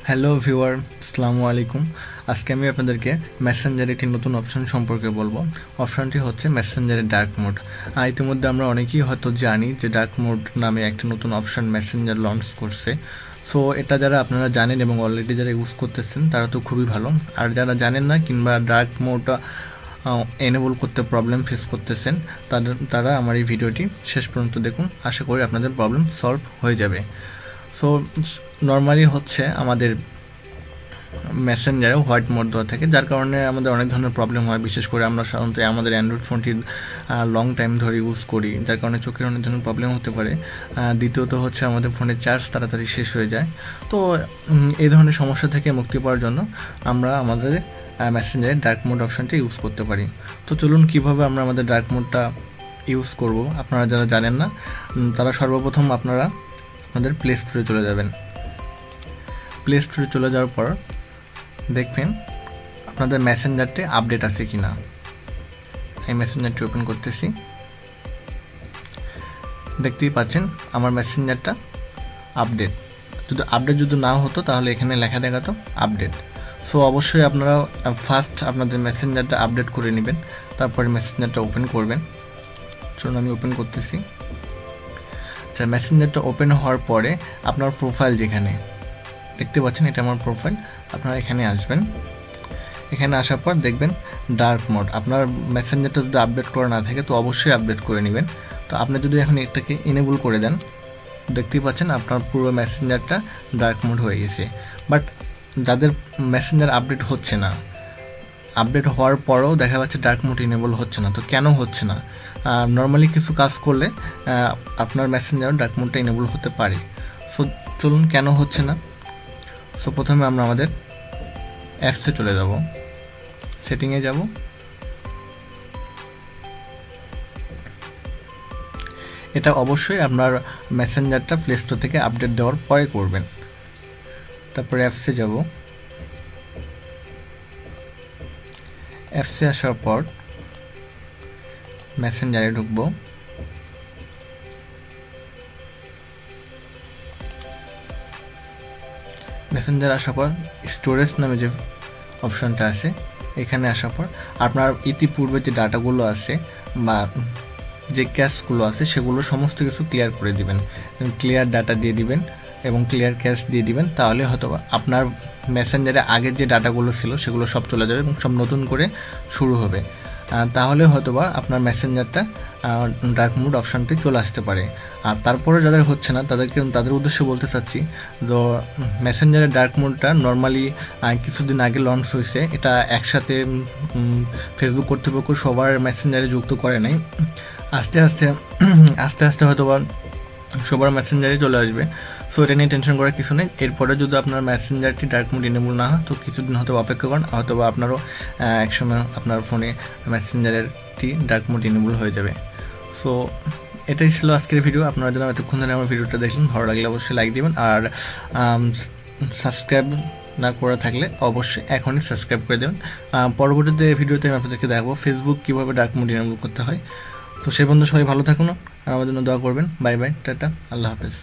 Hello viewer, আসসালামু আলাইকুম। আজকে আমি আপনাদেরকে মেসেঞ্জারের একটি নতুন অপশন সম্পর্কে বলবো। অপশনটি হচ্ছে মেসেঞ্জারের ডার্ক মোড। ইতিমধ্যে আমরা অনেকেই হয়তো জানি যে ডার্ক মোড নামে একটা নতুন অপশন মেসেঞ্জার লঞ্চ করছে। সো এটা যারা আপনারা জানেন এবং অলরেডি যারা ইউজ করতেছেন তারা তো খুবই ভালো। আর যারা জানেন না কিংবা ডার্ক মোডটা এনেবল করতে প্রবলেম ফেস করতেছেন তারা আমার এই ভিডিওটি শেষ পর্যন্ত দেখুন। আশা করি আপনাদের প্রবলেম সলভ হয়ে যাবে। সো নর্মালি হচ্ছে আমাদের মেসেঞ্জারে হোয়াইট মোড দেওয়া থাকে, যার কারণে আমাদের অনেক ধরনের প্রবলেম হয়। বিশেষ করে আমরা সাধারণত আমাদের অ্যান্ড্রয়েড ফোনটি লং টাইম ধরে ইউজ করি, যার কারণে চোখের অনেক ধরনের প্রবলেম হতে পারে। দ্বিতীয়ত হচ্ছে আমাদের ফোনের চার্জ তাড়াতাড়ি শেষ হয়ে যায়। তো এই ধরনের সমস্যা থেকে মুক্তি পাওয়ার জন্য আমরা আমাদের মেসেঞ্জারে ডার্ক মোড অপশানটি ইউজ করতে পারি। তো চলুন কীভাবে আমরা আমাদের ডার্ক মোডটা ইউজ করব। আপনারা যারা জানেন না তারা সর্বপ্রথম আপনারা আপনাদের প্লে স্টোরে চলে যাবেন। প্লে স্টোরে চলে যাওয়ার পর দেখবেন আপনাদের মেসেঞ্জারটি আপডেট আছে কি না। এই মেসেঞ্জারটি ওপেন করতেছি, দেখতেই পাচ্ছেন আমার মেসেঞ্জারটা আপডেট। যদি না হতো তাহলে এখানে লেখা দেখাতো আপডেট। সো অবশ্যই আপনারা ফার্স্ট আপনাদের মেসেঞ্জারটা আপডেট করে নেবেন, তারপরে মেসেঞ্জারটা ওপেন করবেন। চলুন আমি ওপেন করতেছি। আচ্ছা, মেসেঞ্জারটা ওপেন হওয়ার পরে আপনার প্রোফাইল যেখানে দেখতে পাচ্ছেন, এটা আমার প্রোফাইল। আপনারা এখানে আসবেন। এখানে আসার পর দেখবেন ডার্ক মোড। আপনার মেসেঞ্জারটা যদি আপডেট করা না থাকে তো অবশ্যই আপডেট করে নেবেন। তো আপনি যদি এখন এটাকে এনেবল করে দেন, দেখতেই পাচ্ছেন আপনার পুরো মেসেঞ্জারটা ডার্ক মোড হয়ে গেছে। বাট যাদের মেসেঞ্জার আপডেট হচ্ছে না, আপডেট হওয়ার পরেও দেখা যাচ্ছে ডার্ক মোড এনেবল হচ্ছে না। তো কেন হচ্ছে না? নর্মালি কিছু কাজ করলে আপনার মেসেঞ্জার ডার্ক মোডটা এনেবল হতে পারে। সো চলুন কেন হচ্ছে না। সো প্রথমে আমরা আমাদের অ্যাপসে চলে যাব, সেটিংয়ে যাব। এটা অবশ্যই আপনার মেসেঞ্জারটা প্লে স্টোর থেকে আপডেট দেওয়ার পরে করবেন। তারপরে অ্যাপসে যাব। অ্যাপসে আসার পর মেসেঞ্জারে ঢুকবো। মেসেঞ্জার আসার পর স্টোরেজ নামে যে অপশানটা আছে, এখানে আসার পর আপনার ইতিপূর্বে যে ডাটাগুলো আছে বা যে ক্যাশগুলো আছে সেগুলো সমস্ত কিছু ক্লিয়ার করে দিবেন। ক্লিয়ার ডাটা দিয়ে দিবেন এবং ক্লিয়ার ক্যাশ দিয়ে দিবেন। তাহলে হয়তো আপনার মেসেঞ্জারে আগের যে ডাটাগুলো ছিল সেগুলো সব চলে যাবে এবং সব নতুন করে শুরু হবে। তাহলে হয়তোবা আপনার মেসেঞ্জারটা ডার্ক মোড অপশানটি চলে আসতে পারে। আর তারপরে যাদের হচ্ছে না তাদের উদ্দেশ্যে বলতে চাচ্ছি, তো মেসেঞ্জারের ডার্ক মোডটা নর্মালি কিছুদিন আগে লঞ্চ হয়েছে। এটা একসাথে ফেসবুক কর্তৃপক্ষ সবার মেসেঞ্জারে যুক্ত করে নাই। আস্তে আস্তে হয়তোবা সবার মেসেঞ্জারে চলে আসবে। সো এটা নিয়ে টেনশন করার কিছু নেই। এরপরে যদি আপনার মেসেঞ্জারটি ডার্ক মোড এনেবল না হয় তো কিছুদিন হয়তো অপেক্ষা করেন, হয়তো বা আপনারও একসময় আপনার ফোনে মেসেঞ্জারেরটি ডার্ক মোড এনেবল হয়ে যাবে। সো এটাই ছিল আজকের ভিডিও। আপনারা যারা এতক্ষণ ধরে আমার ভিডিওটা দেখলেন, ভালো লাগলে অবশ্যই লাইক দিবেন। আর সাবস্ক্রাইব না করা থাকলে অবশ্যই এখনই সাবস্ক্রাইব করে দেবেন। পরবর্তীতে ভিডিওতে আমি আপনাদেরকে দেখাবো ফেসবুক কীভাবে ডার্ক মোড এনেবল করতে হয়। তো সেই বন্ধু সবাই ভালো থাকুন আর আমার জন্য দোয়া করবেন। বাই বাই, টাটা, আল্লাহ হাফেজ।